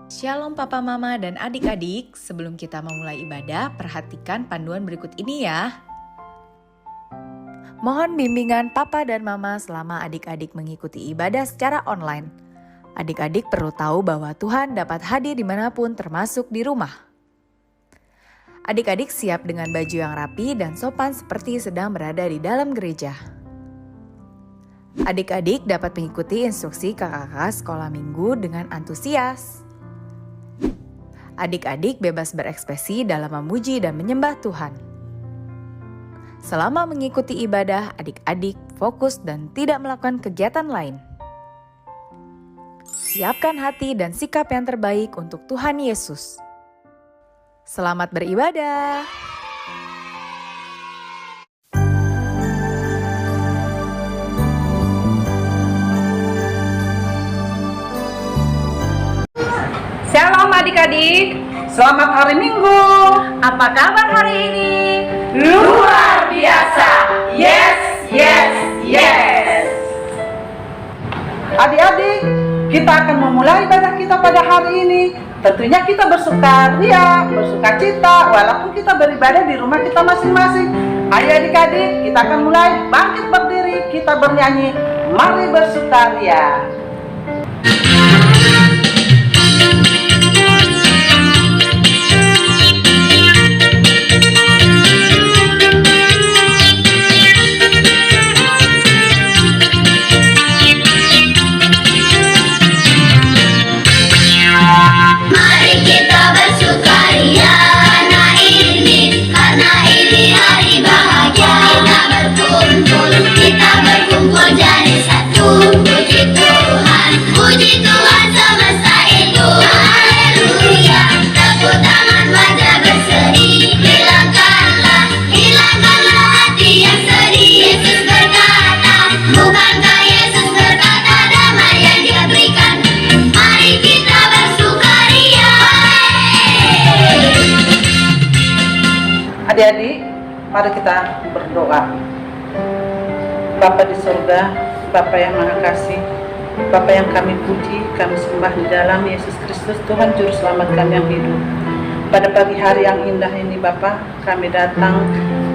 Shalom Papa Mama dan adik-adik, sebelum kita memulai ibadah, perhatikan panduan berikut ini ya. Mohon bimbingan Papa dan Mama selama adik-adik mengikuti ibadah secara online. Adik-adik perlu tahu bahwa Tuhan dapat hadir dimanapun termasuk di rumah. Adik-adik siap dengan baju yang rapi dan sopan seperti sedang berada di dalam gereja. Adik-adik dapat mengikuti instruksi kakak-kakak sekolah minggu dengan antusias. Adik-adik bebas berekspresi dalam memuji dan menyembah Tuhan. Selama mengikuti ibadah, adik-adik fokus dan tidak melakukan kegiatan lain. Siapkan hati dan sikap yang terbaik untuk Tuhan Yesus. Selamat beribadah. Shalom adik-adik, selamat hari Minggu. Apa kabar hari ini? Luar biasa. Yes, yes, yes. Adik-adik, kita akan memulai ibadah kita pada hari ini. Tentunya kita bersukaria, bersukacita, walaupun kita beribadah di rumah kita masing-masing. Ayo adik-adik, kita akan mulai bangkit berdiri, kita bernyanyi. Mari bersukaria. Adik-adik, mari kita berdoa. Bapa di surga, Bapa yang Maha Kasih, Bapa yang kami puji, kami sembah di dalam Yesus Kristus, Tuhan Juru Selamat kami yang hidup. Pada pagi hari yang indah ini Bapa, kami datang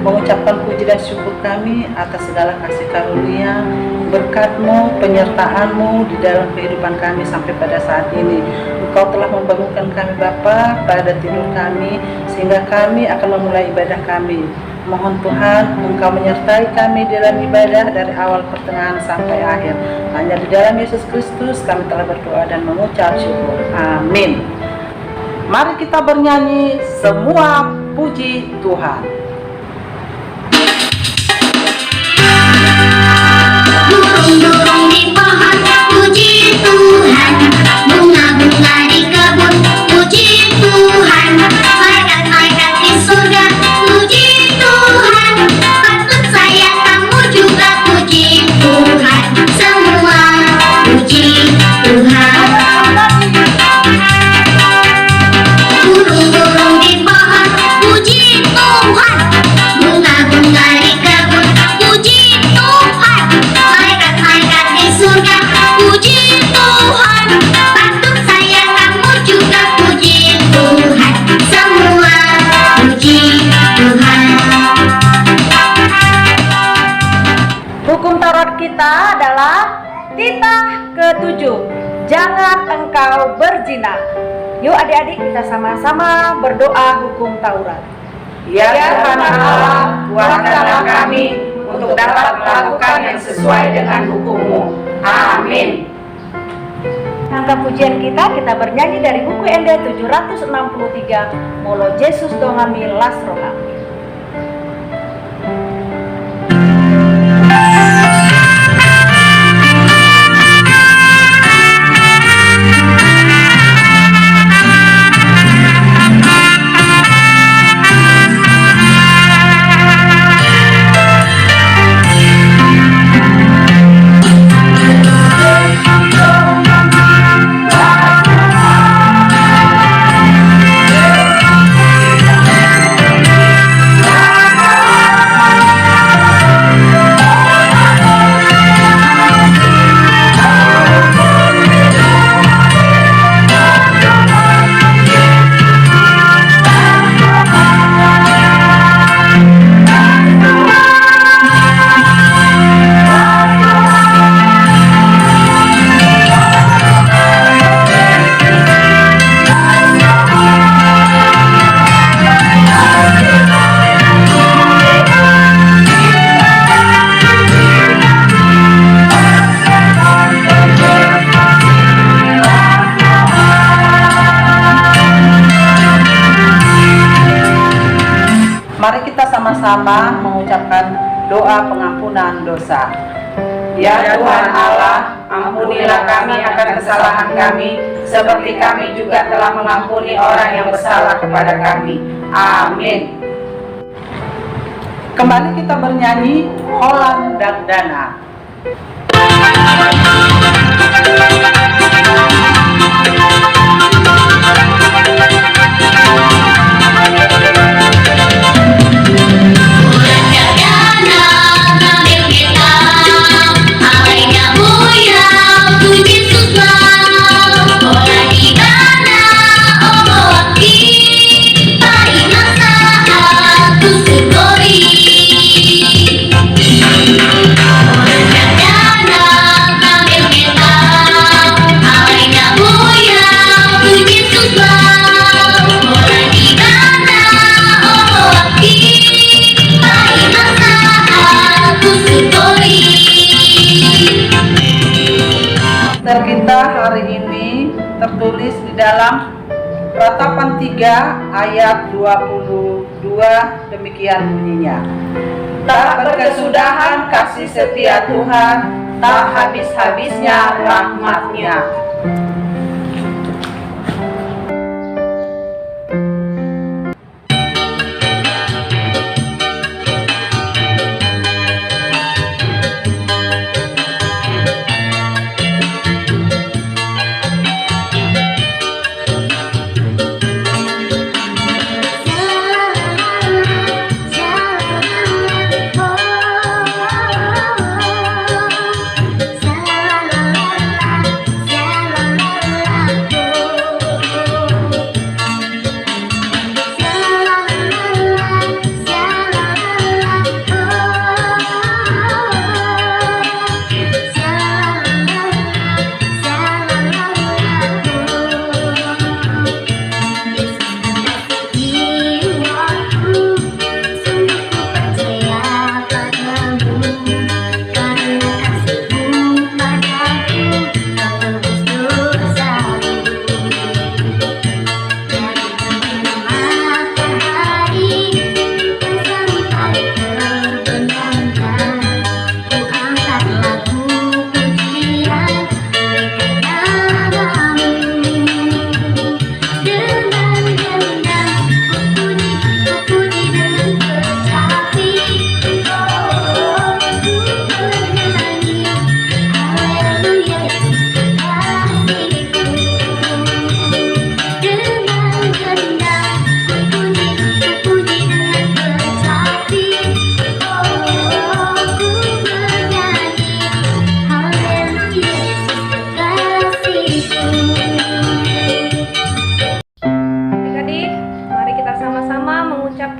mengucapkan puji dan syukur kami atas segala kasih karunia, berkat-Mu, penyertaan-Mu di dalam kehidupan kami sampai pada saat ini. Engkau telah membangunkan kami Bapa pada tidur kami, sehingga kami akan memulai ibadah kami. Mohon Tuhan, Engkau menyertai kami dalam ibadah dari awal pertengahan sampai akhir. Hanya di dalam Yesus Kristus kami telah berdoa dan mengucap syukur. Amin. Mari kita bernyanyi semua puji Tuhan. Burung-burung di pohon, puji Tuhan. Bunga-bunga di kebun, puji Tuhan. Malaikat-malaikat di surga, puji Tuhan. Patut saya kamu juga puji Tuhan. Semua puji Tuhan. Burung-burung di pohon, puji Tuhan. Bunga-bunga di kebun, puji Tuhan. Malaikat-malaikat di surga, puji Tuhan. Patut saya kamu juga puji Tuhan. Semua puji Tuhan. Hukum Taurat kita adalah titah ke-7. Jangan engkau berzina. Yuk adik-adik kita sama-sama berdoa hukum Taurat. Ya Tuhan Allah, kuatkanlah kami untuk dapat melakukan yang sesuai dengan hukum-Mu. Amin. Angka pujian kita bernyanyi dari buku ND 763, Molo Yesus dongami las rohami. sama-sama mengucapkan doa pengampunan dosa. Ya Tuhan Allah, ampunilah kami akan kesalahan kami, seperti kami juga telah mengampuni orang yang bersalah kepada kami. Amin. Kembali kita bernyanyi Holland Dagdana. Kita hari ini tertulis di dalam Ratapan 3 ayat 22, demikian bunyinya. Tak berkesudahan kasih setia Tuhan, tak habis-habisnya rahmat-Nya.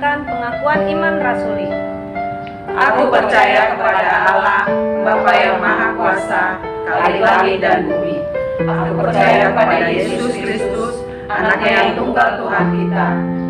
Pengakuan iman rasuli. Aku percaya kepada Allah, Bapa yang Maha Kuasa, Kali langit dan bumi. Aku percaya kepada Yesus Kristus, Anaknya yang tunggal Tuhan kita,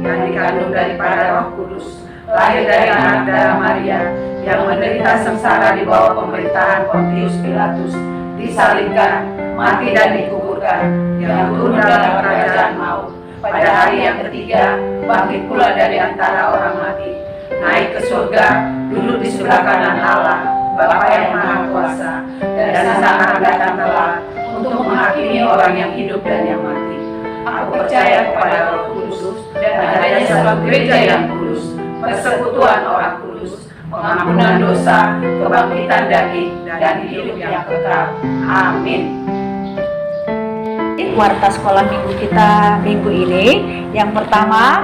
yang dikandung daripada Roh Kudus, lahir dari anak darah Maria, yang menderita sengsara di bawah pemerintahan Pontius Pilatus, disalibkan, mati dan dikuburkan, yang turun dalam kerajaan maut. Pada hari yang ketiga, bangkit pula dari antara orang mati, naik ke surga, duduk di sebelah kanan Allah, Bapa yang Maha Kuasa, dan akan datang kelak untuk menghakimi orang yang hidup dan yang mati. Aku percaya kepada Roh Kudus dan adanya satu gereja yang kudus, persekutuan orang kudus, pengampunan dosa, kebangkitan daging, dan hidup yang kekal. Amin. Warta sekolah minggu kita minggu ini, yang pertama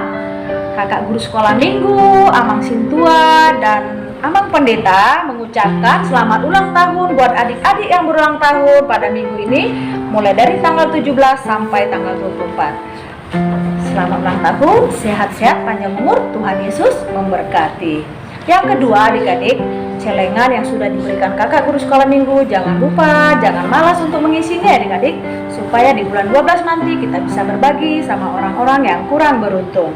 kakak guru sekolah minggu Amang Sintua dan Amang Pendeta mengucapkan selamat ulang tahun buat adik-adik yang berulang tahun pada minggu ini, mulai dari tanggal 17 sampai tanggal 24. Selamat ulang tahun, sehat-sehat, panjang umur, Tuhan Yesus memberkati. Yang kedua, adik-adik, celengan yang sudah diberikan kakak guru sekolah minggu, jangan lupa, jangan malas untuk mengisinya adik-adik, supaya di bulan 12 nanti kita bisa berbagi sama orang-orang yang kurang beruntung.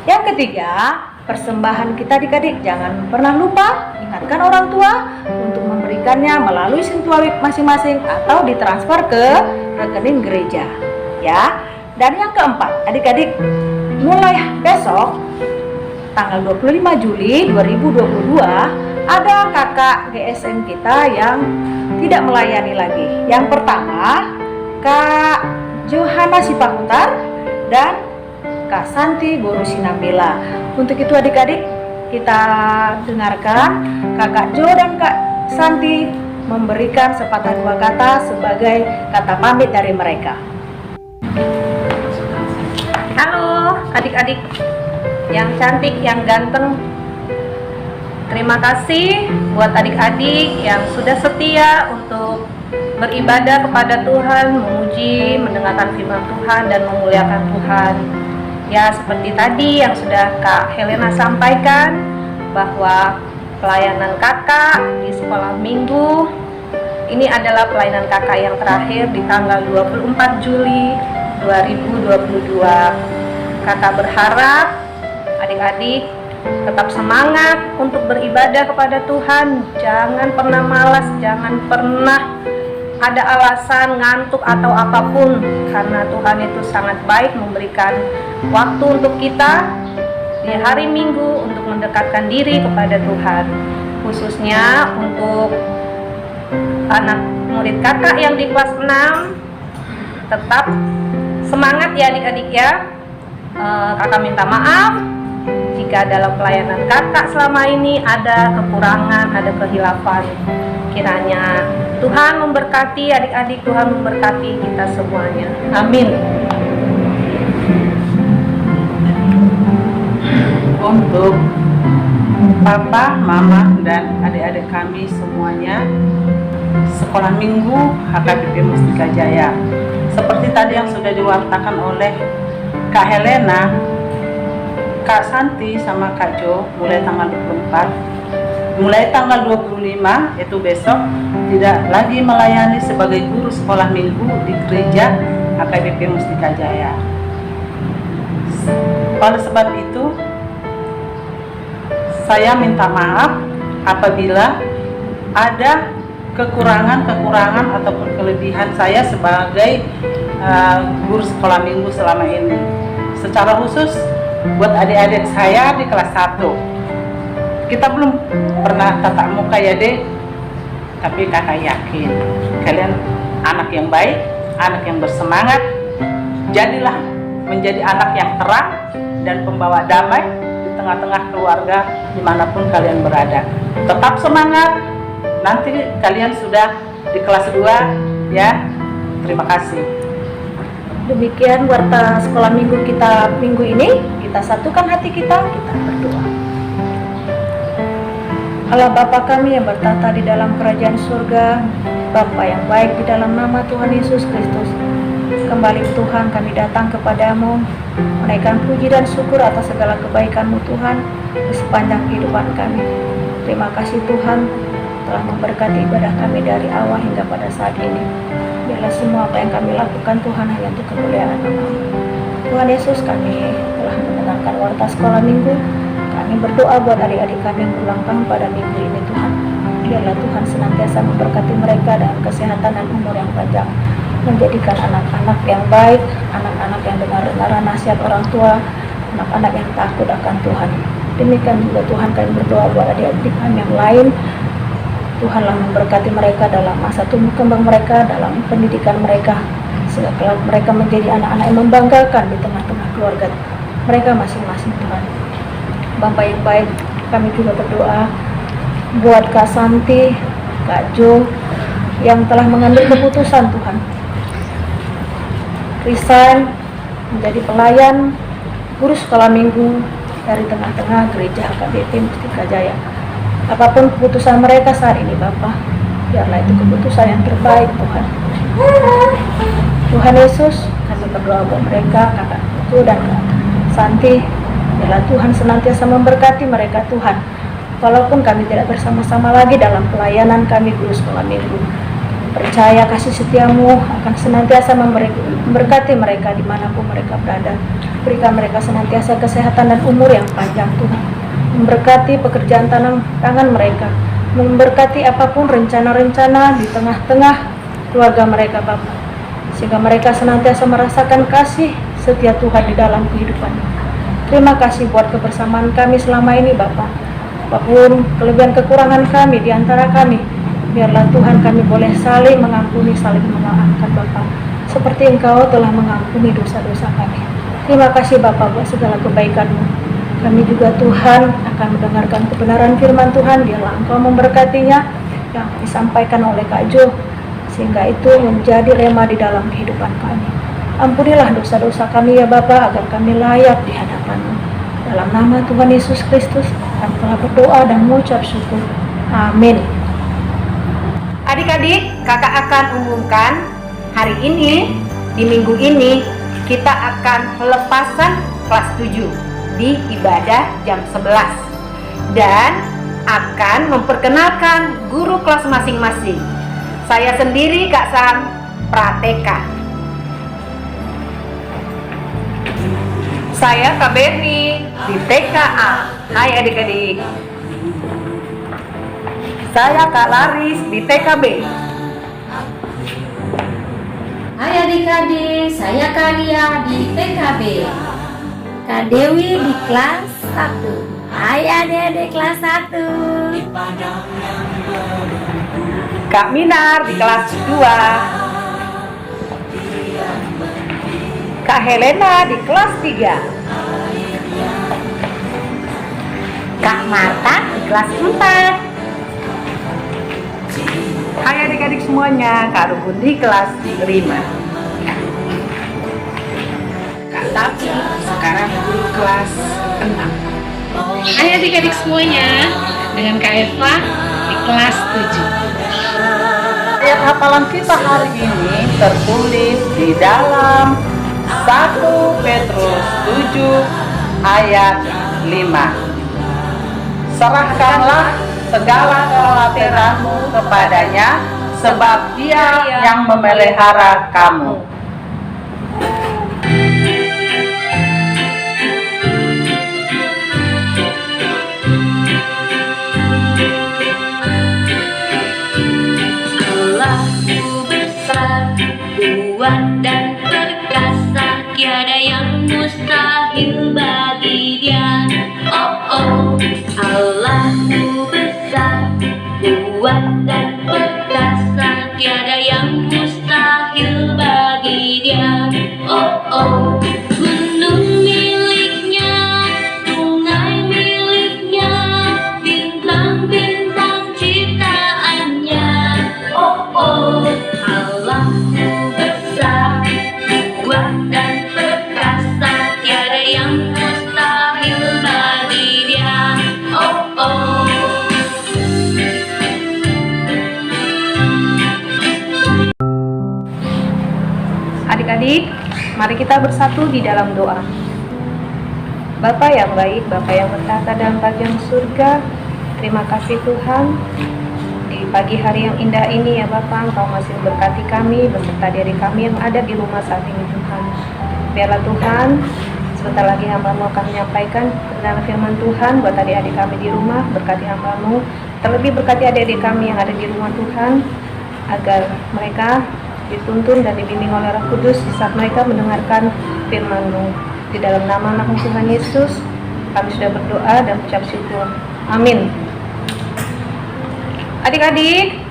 Yang ketiga, persembahan kita adik-adik, jangan pernah lupa ingatkan orang tua untuk memberikannya melalui Sintuawik masing-masing atau ditransfer ke rekening gereja, ya. Dan yang keempat, adik-adik, mulai besok tanggal 25 Juli 2022 ada kakak GSM kita yang tidak melayani lagi. Yang pertama, Kak Johana Sipahutar dan Kak Santi Guru Sinambela. Untuk itu adik-adik, kita dengarkan Kakak Jo dan Kak Santi memberikan sepatah dua kata sebagai kata pamit dari mereka. Halo adik-adik yang cantik, yang ganteng. Terima kasih buat adik-adik yang sudah setia untuk beribadah kepada Tuhan, memuji, mendengarkan firman Tuhan dan memuliakan Tuhan. Ya, seperti tadi yang sudah Kak Helena sampaikan, bahwa pelayanan kakak di sekolah minggu ini adalah pelayanan kakak yang terakhir di tanggal 24 Juli 2022. Kakak berharap adik-adik tetap semangat untuk beribadah kepada Tuhan. Jangan pernah malas, jangan pernah ada alasan ngantuk atau apapun, karena Tuhan itu sangat baik memberikan waktu untuk kita di hari Minggu untuk mendekatkan diri kepada Tuhan. Khususnya untuk anak murid kakak yang di kelas 6, tetap semangat ya adik-adik ya. Kakak minta maaf jika dalam pelayanan kakak selama ini ada kekurangan, ada kehilafan. Kiranya Tuhan memberkati adik-adik, Tuhan memberkati kita semuanya. Amin. Untuk Papa, Mama, dan adik-adik kami semuanya, Sekolah Minggu HKBP Mustika Jaya. Seperti tadi yang sudah diwartakan oleh Kak Helena, Kak Santi sama Kak Jo, mulai tanggal 24, mulai tanggal 25 itu besok tidak lagi melayani sebagai guru sekolah minggu di gereja HKBP Mustika Jaya. Oleh sebab itu, saya minta maaf apabila ada kekurangan ataupun kelebihan saya sebagai guru sekolah minggu selama ini. Secara khusus buat adik-adik saya di kelas 1, kita belum pernah tatap muka ya dek, tapi kakak yakin kalian anak yang baik, anak yang bersemangat. Jadilah menjadi anak yang terang dan pembawa damai di tengah-tengah keluarga dimanapun kalian berada. Tetap semangat, nanti kalian sudah di kelas 2 ya. Terima kasih. Demikian warta sekolah minggu kita minggu ini. Kita satukan hati kita berdoa. Allah Bapa kami yang bertata di dalam kerajaan surga, Bapa yang baik, di dalam nama Tuhan Yesus Kristus, kembali Tuhan kami datang kepadamu, menaikkan puji dan syukur atas segala kebaikan-Mu Tuhan di sepanjang kehidupan kami. Terima kasih Tuhan telah memberkati ibadah kami dari awal hingga pada saat ini. Biarlah semua apa yang kami lakukan Tuhan hanya untuk kemuliaan nama-Mu. Tuhan Yesus, kami telah mendengarkan warta sekolah minggu. Kami berdoa buat adik-adik kami yang berulang tahun pada minggu ini Tuhan. Biarlah Tuhan senantiasa memberkati mereka dengan kesehatan dan umur yang panjang, menjadikan anak-anak yang baik, anak-anak yang dengar nasihat orang tua, anak-anak yang takut akan Tuhan. Demikian juga Tuhan kami berdoa buat adik-adik kami yang lain. Tuhanlah memberkati mereka dalam masa tumbuh kembang mereka, dalam pendidikan mereka, sehingga kelak mereka menjadi anak-anak yang membanggakan di tengah-tengah keluarga mereka masing-masing Tuhan. Bapa yang baik, kami juga berdoa buat Kak Santi, Kak Jo yang telah mengambil keputusan Tuhan resign menjadi pelayan guru sekolah minggu dari tengah-tengah gereja HKBP Mustika Jaya. Apapun keputusan mereka saat ini Bapa, biarlah itu keputusan yang terbaik Tuhan. Tuhan Yesus, kami berdoa buat mereka, Kakak Jo dan Kak Santi. Biarlah Tuhan senantiasa memberkati mereka Tuhan. Walaupun kami tidak bersama-sama lagi dalam pelayanan kami guru sekolah minggu, percaya kasih setiamu akan senantiasa memberkati mereka dimanapun mereka berada. Berikan mereka senantiasa kesehatan dan umur yang panjang Tuhan. Memberkati pekerjaan tangan mereka, memberkati apapun rencana-rencana di tengah-tengah keluarga mereka Bapa, sehingga mereka senantiasa merasakan kasih setia Tuhan di dalam kehidupan. Terima kasih buat kebersamaan kami selama ini Bapak. Apapun kelebihan kekurangan kami di antara kami, biarlah Tuhan kami boleh saling mengampuni, saling memaafkan Bapak, seperti Engkau telah mengampuni dosa-dosa kami. Terima kasih Bapak buat segala kebaikan-Mu. Kami juga Tuhan akan mendengarkan kebenaran firman Tuhan, biarlah Engkau memberkatinya yang disampaikan oleh Kak Jo, sehingga itu menjadi rema di dalam kehidupan kami. Ampunilah dosa-dosa kami ya Bapa, agar kami layak di hadapan-Mu. Dalam nama Tuhan Yesus Kristus, kami telah berdoa dan mengucap syukur. Amin. Adik-adik, kakak akan umumkan hari ini, di minggu ini, kita akan pelepasan kelas 7 di ibadah jam 11. Dan akan memperkenalkan guru kelas masing-masing. Saya sendiri Kak Sam, Prateka. Saya Kak Berni di TKA. Hai adik-adik. Saya Kak Laris di TKB. Hai adik-adik, saya Kak Lia di TKB. Kak Dewi di kelas 1. Hai adik-adik kelas 1. Kak Minar di kelas 2. Kak Helena di kelas 3. Kak Marta di kelas 4. Hai adik-adik semuanya, Kak Rubun di kelas 5. Kak Tati sekarang guru kelas 6. Hai adik-adik semuanya, dengan Kak Eva di kelas 7. Ayat hafalan kita hari ini tertulis di dalam 1 Petrus 7 ayat 5. Serahkanlah segala kekhawatiranmu kepadanya, sebab Dia yang memelihara kamu. Allahku besar, kuat dan perkasa, tiada yang mustahil bagi Dia. Oh oh, Allahku besar, kuat dan perkasa, tiada yang mustahil bagi Dia. Oh oh, gunung miliknya, sungai miliknya, bintang-bintang ciptaannya. Oh oh, Allahku besar, kuat dan perkasa, tiada yang mustahil bagi Dia. Oh oh. Adik-adik, mari kita bersatu di dalam doa. Bapa yang baik, Bapa yang bertata dalam kerajaan surga, terima kasih Tuhan. Di pagi hari yang indah ini ya Bapa, Engkau masih memberkati kami beserta diri kami yang ada di rumah saat ini Tuhan. Biarlah Tuhan, sebentar lagi hamba-Mu akan menyampaikan kebenaran firman Tuhan buat adik-adik kami di rumah. Berkati hamba-Mu, terlebih berkati adik-adik kami yang ada di rumah Tuhan, agar mereka dituntun dan dibimbing oleh Roh Kudus di saat mereka mendengarkan firman-Mu. Di dalam nama anak Tuhan Yesus, kami sudah berdoa dan ucap syukur. Amin. Adik-adik,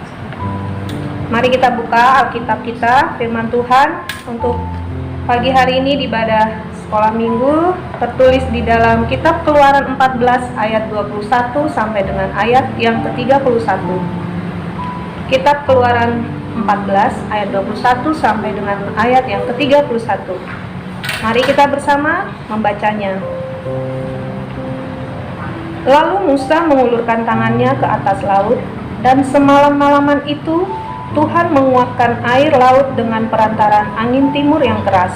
mari kita buka Alkitab kita, firman Tuhan untuk pagi hari ini di ibadah sekolah minggu, tertulis di dalam kitab Keluaran 14 ayat 21 sampai dengan ayat yang ke-31. Kitab Keluaran 14 ayat 21 sampai dengan ayat yang ke-31. Mari kita bersama membacanya. Lalu Musa mengulurkan tangannya ke atas laut, dan semalam-malaman itu Tuhan menguapkan air laut dengan perantaran angin timur yang keras,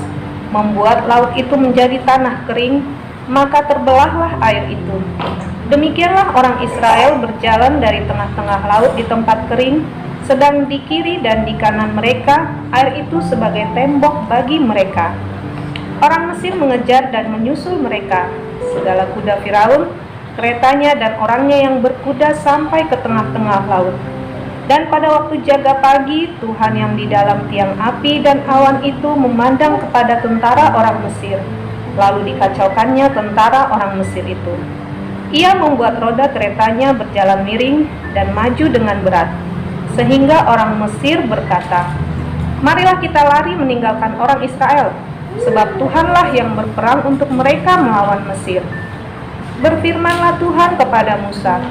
membuat laut itu menjadi tanah kering, maka terbelahlah air itu. Demikianlah orang Israel berjalan dari tengah-tengah laut di tempat kering, sedang di kiri dan di kanan mereka air itu sebagai tembok bagi mereka. Orang Mesir mengejar dan menyusul mereka. Segala kuda Firaun, keretanya dan orangnya yang berkuda sampai ke tengah-tengah laut. Dan pada waktu jaga pagi, Tuhan yang di dalam tiang api dan awan itu memandang kepada tentara orang Mesir. Lalu dikacaukannya tentara orang Mesir itu. Ia membuat roda keretanya berjalan miring dan maju dengan berat, sehingga orang Mesir berkata, "Marilah kita lari meninggalkan orang Israel, sebab Tuhanlah yang berperang untuk mereka melawan Mesir." Berfirmanlah Tuhan kepada Musa,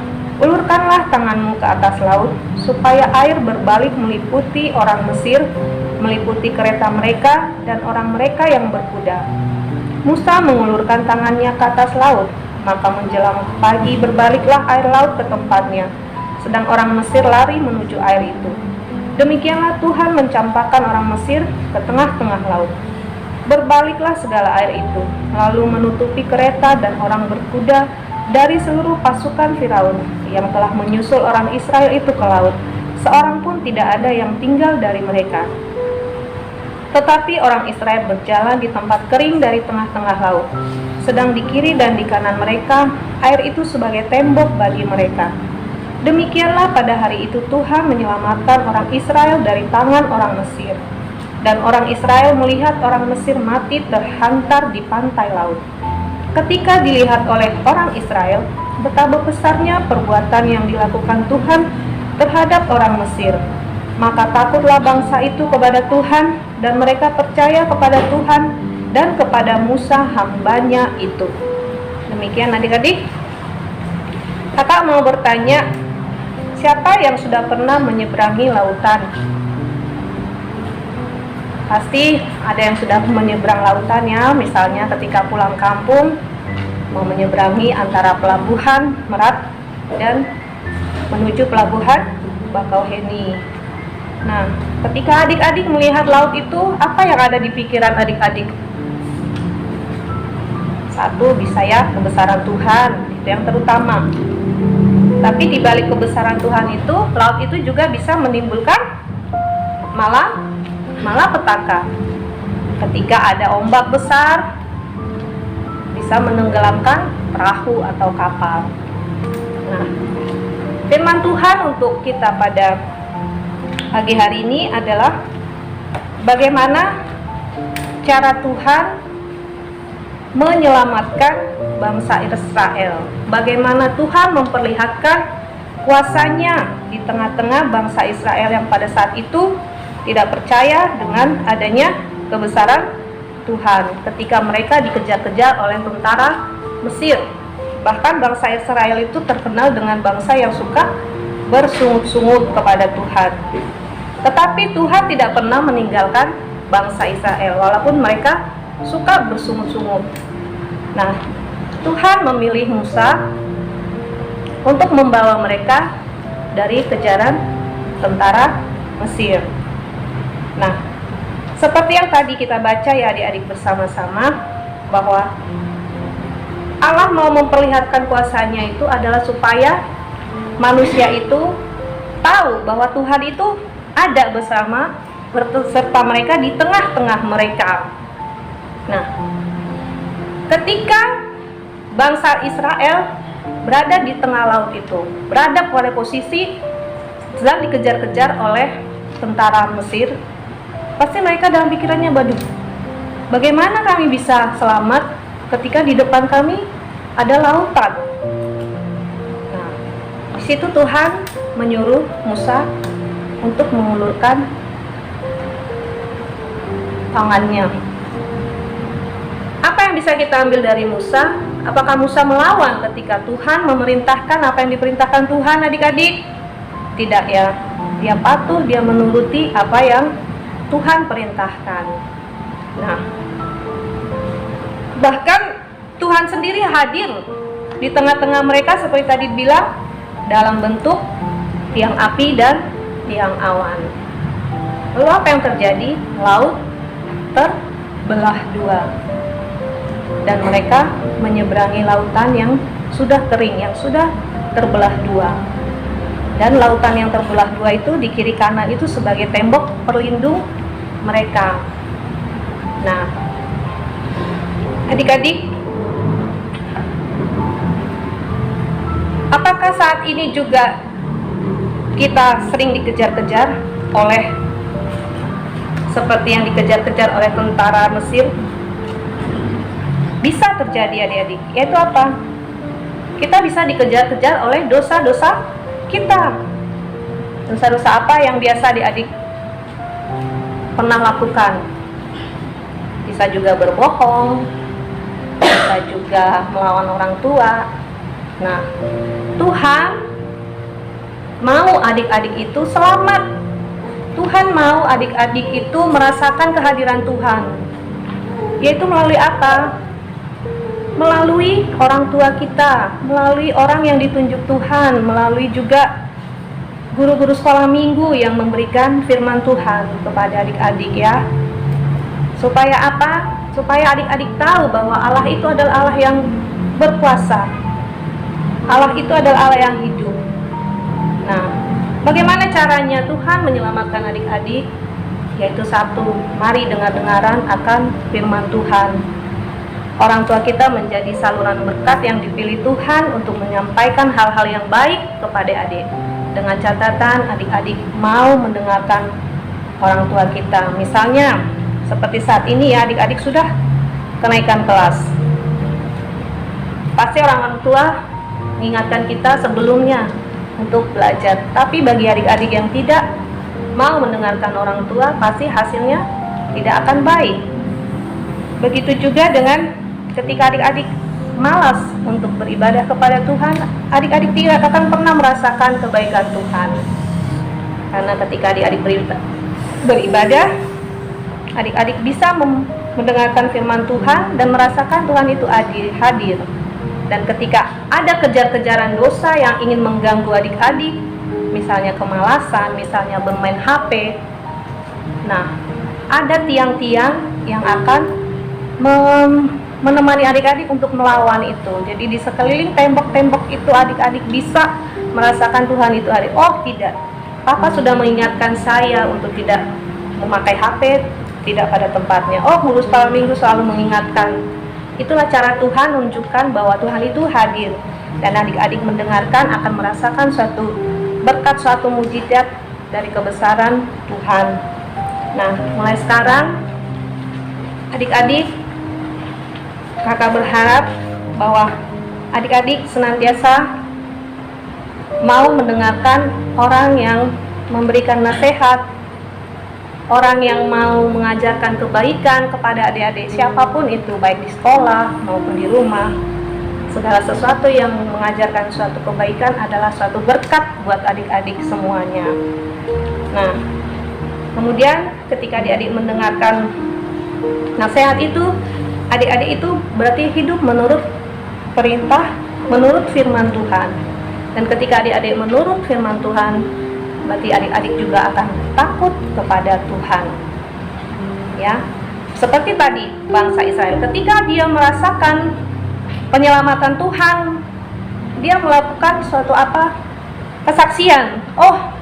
"Ulurkanlah tanganmu ke atas laut, supaya air berbalik meliputi orang Mesir, meliputi kereta mereka dan orang mereka yang berkuda." Musa mengulurkan tangannya ke atas laut, maka menjelang pagi berbaliklah air laut ke tempatnya, sedang orang Mesir lari menuju air itu. Demikianlah Tuhan mencampakkan orang Mesir ke tengah-tengah laut. Berbaliklah segala air itu, lalu menutupi kereta dan orang berkuda dari seluruh pasukan Firaun yang telah menyusul orang Israel itu ke laut. Seorang pun tidak ada yang tinggal dari mereka. Tetapi orang Israel berjalan di tempat kering dari tengah-tengah laut, sedang di kiri dan di kanan mereka, air itu sebagai tembok bagi mereka. Demikianlah pada hari itu Tuhan menyelamatkan orang Israel dari tangan orang Mesir. Dan orang Israel melihat orang Mesir mati terhantar di pantai laut. Ketika dilihat oleh orang Israel, betapa besarnya perbuatan yang dilakukan Tuhan terhadap orang Mesir, maka takutlah bangsa itu kepada Tuhan, dan mereka percaya kepada Tuhan dan kepada Musa hambanya itu. Demikian adik-adik. Kakak mau bertanya, siapa yang sudah pernah menyeberangi lautan? Pasti ada yang sudah menyeberang lautan ya, misalnya ketika pulang kampung mau menyeberangi antara pelabuhan Merak dan menuju pelabuhan Bakauheni. Nah, ketika adik-adik melihat laut itu, apa yang ada di pikiran adik-adik? Satu, bisa ya, kebesaran Tuhan, itu yang terutama. Tapi di balik kebesaran Tuhan itu, laut itu juga bisa menimbulkan malapetaka. Ketika ada ombak besar, bisa menenggelamkan perahu atau kapal. Nah, firman Tuhan untuk kita pada pagi hari ini adalah bagaimana cara Tuhan menyelamatkan bangsa Israel. Bagaimana Tuhan memperlihatkan kuasanya di tengah-tengah bangsa Israel yang pada saat itu tidak percaya dengan adanya kebesaran Tuhan ketika mereka dikejar-kejar oleh tentara Mesir. Bahkan bangsa Israel itu terkenal dengan bangsa yang suka bersungut-sungut kepada Tuhan. Tetapi Tuhan tidak pernah meninggalkan bangsa Israel walaupun mereka suka bersungut-sungut. Nah, Tuhan memilih Musa untuk membawa mereka dari kejaran tentara Mesir. Nah, seperti yang tadi kita baca ya adik-adik bersama-sama, bahwa Allah mau memperlihatkan kuasanya itu adalah supaya manusia itu tahu bahwa Tuhan itu ada bersama serta mereka di tengah-tengah mereka. Nah, ketika bangsa Israel berada di tengah laut itu, berada pada posisi sedang dikejar-kejar oleh tentara Mesir, pasti mereka dalam pikirannya, bagaimana kami bisa selamat ketika di depan kami ada lautan. Nah, di situ Tuhan menyuruh Musa untuk mengulurkan tangannya. Apa yang bisa kita ambil dari Musa? Apakah Musa melawan ketika Tuhan memerintahkan apa yang diperintahkan Tuhan, adik-adik? Tidak ya. Dia patuh, dia menuruti apa yang Tuhan perintahkan. Nah, bahkan Tuhan sendiri hadir di tengah-tengah mereka seperti tadi bilang, dalam bentuk tiang api dan tiang awan. Lalu apa yang terjadi? Laut terbelah dua, dan mereka menyeberangi lautan yang sudah kering, yang sudah terbelah dua. Dan lautan yang terbelah dua itu di kiri kanan itu sebagai tembok perlindung mereka. Nah, adik-adik, apakah saat ini juga kita sering dikejar-kejar oleh seperti yang dikejar-kejar oleh tentara Mesir? bisa terjadi adik-adik, yaitu apa? Kita bisa dikejar-kejar oleh dosa-dosa kita. Dosa-dosa apa yang biasa adik-adik pernah lakukan? Bisa juga berbohong, bisa juga melawan orang tua. Nah, Tuhan mau adik-adik itu selamat. Tuhan mau adik-adik itu merasakan kehadiran Tuhan. Yaitu melalui apa? Melalui orang tua kita, melalui orang yang ditunjuk Tuhan, melalui juga guru-guru sekolah minggu yang memberikan firman Tuhan kepada adik-adik ya. Supaya apa? Supaya adik-adik tahu bahwa Allah itu adalah Allah yang berkuasa. Allah itu adalah Allah yang hidup. Nah, bagaimana caranya Tuhan menyelamatkan adik-adik? Yaitu satu, mari dengar-dengaran akan firman Tuhan. Orang tua kita menjadi saluran berkat yang dipilih Tuhan untuk menyampaikan hal-hal yang baik kepada adik. Dengan catatan adik-adik mau mendengarkan orang tua kita. Misalnya, seperti saat ini ya, adik-adik sudah kenaikan kelas. Pasti orang tua mengingatkan kita sebelumnya untuk belajar. Tapi bagi adik-adik yang tidak mau mendengarkan orang tua, pasti hasilnya tidak akan baik. Begitu juga dengan ketika adik-adik malas untuk beribadah kepada Tuhan, adik-adik tidak akan pernah merasakan kebaikan Tuhan. Karena ketika adik-adik beribadah, adik-adik bisa mendengarkan firman Tuhan dan merasakan Tuhan itu hadir. Dan ketika ada kejar-kejaran dosa yang ingin mengganggu adik-adik, misalnya kemalasan, misalnya bermain HP, nah, ada tiang-tiang yang akan menemani adik-adik untuk melawan itu. Jadi di sekeliling tembok-tembok itu adik-adik bisa merasakan Tuhan itu hadir. Oh tidak, Papa sudah mengingatkan saya untuk tidak memakai HP, tidak pada tempatnya. Oh, guru sekolah minggu selalu mengingatkan. Itulah cara Tuhan menunjukkan bahwa Tuhan itu hadir. Dan adik-adik mendengarkan akan merasakan suatu berkat, suatu mujizat dari kebesaran Tuhan. Nah, mulai sekarang adik-adik, kakak berharap bahwa adik-adik senantiasa mau mendengarkan orang yang memberikan nasihat, orang yang mau mengajarkan kebaikan kepada adik-adik siapapun itu, baik di sekolah maupun di rumah. Segala sesuatu yang mengajarkan suatu kebaikan adalah suatu berkat buat adik-adik semuanya. Nah, kemudian ketika adik-adik mendengarkan nasihat itu, adik-adik itu berarti hidup menurut perintah, menurut firman Tuhan. Dan ketika adik-adik menurut firman Tuhan, berarti adik-adik juga akan takut kepada Tuhan. Ya, seperti tadi bangsa Israel, ketika dia merasakan penyelamatan Tuhan, dia melakukan suatu apa? Kesaksian. Oh,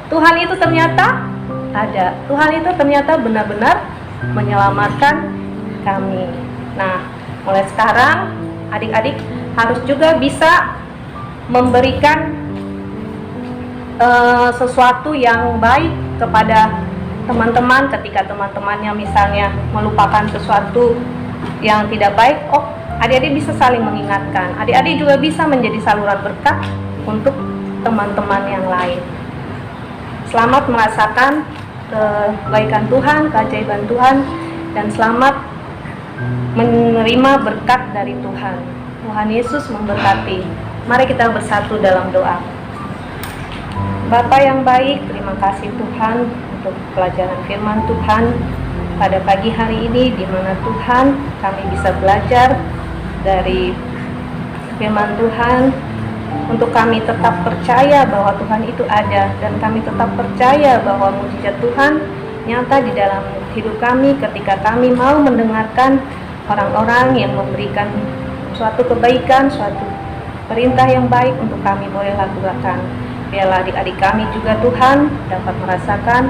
Tuhan itu ternyata ada. Tuhan itu ternyata benar-benar menyelamatkan kami. Nah, mulai sekarang adik-adik harus juga bisa memberikan sesuatu yang baik kepada teman-teman ketika teman-temannya misalnya melupakan sesuatu yang tidak baik. Oh, adik-adik bisa saling mengingatkan. Adik-adik juga bisa menjadi saluran berkat untuk teman-teman yang lain. Selamat merasakan kebaikan Tuhan, keajaiban Tuhan, dan selamat menerima berkat dari Tuhan. Tuhan Yesus memberkati. Mari kita bersatu dalam doa. Bapa yang baik, terima kasih Tuhan untuk pelajaran firman Tuhan pada pagi hari ini, di mana Tuhan kami bisa belajar dari firman Tuhan untuk kami tetap percaya bahwa Tuhan itu ada, dan kami tetap percaya bahwa mujizat Tuhan nyata di dalam hidup kami ketika kami mau mendengarkan orang-orang yang memberikan suatu kebaikan, suatu perintah yang baik untuk kami boleh lakukan. Biarlah adik-adik kami juga Tuhan dapat merasakan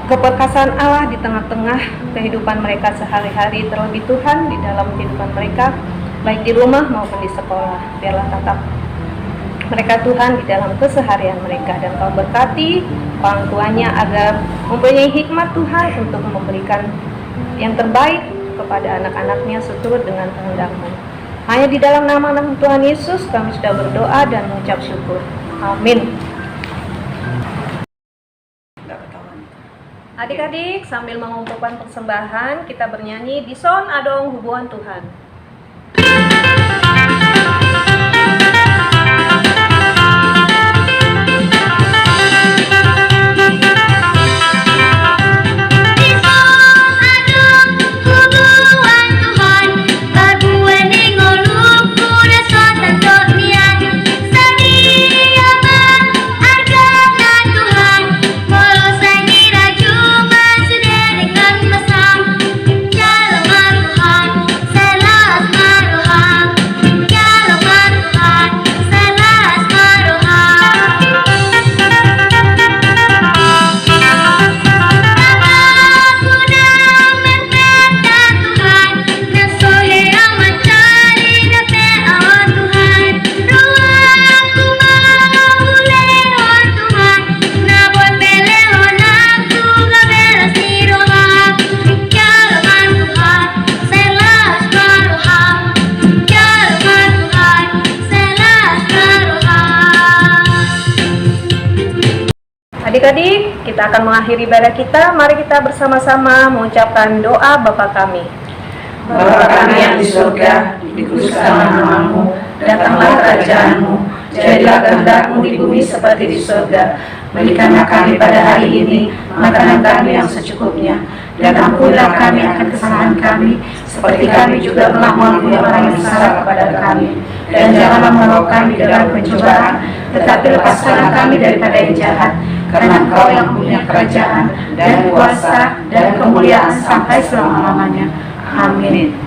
keperkasaan Allah di tengah-tengah kehidupan mereka sehari-hari, terlebih Tuhan di dalam kehidupan mereka, baik di rumah maupun di sekolah. Biarlah tetap mereka Tuhan di dalam keseharian mereka, dan Kau berkati orang tuanya agar mempunyai hikmat Tuhan untuk memberikan yang terbaik kepada anak-anaknya seturut dengan kehendak-Mu. Hanya di dalam nama Tuhan Yesus kami sudah berdoa dan mengucap syukur. Amin. Adik-adik, sambil mengumpulkan persembahan, kita bernyanyi di Son Adong Hubungan Tuhan. Adik-adik, kita akan mengakhiri ibadah kita. Mari kita bersama-sama mengucapkan doa Bapa kami. Bapa kami yang di surga, dikuduskanlah namamu, datanglah kerajaan-Mu, jadilah kehendak-Mu di bumi seperti di surga. Berikanlah kami pada hari ini makanan kami yang secukupnya, dan ampunilah kami akan kesalahan kami, seperti kami juga telah mengampuni orang yang bersalah kepada kami. Dan janganlah membawa kami ke dalam pencobaan, tetapi lepaskanlah kami daripada yang jahat, karena Engkau yang punya kerajaan dan kuasa dan kemuliaan sampai selama-lamanya. Amin.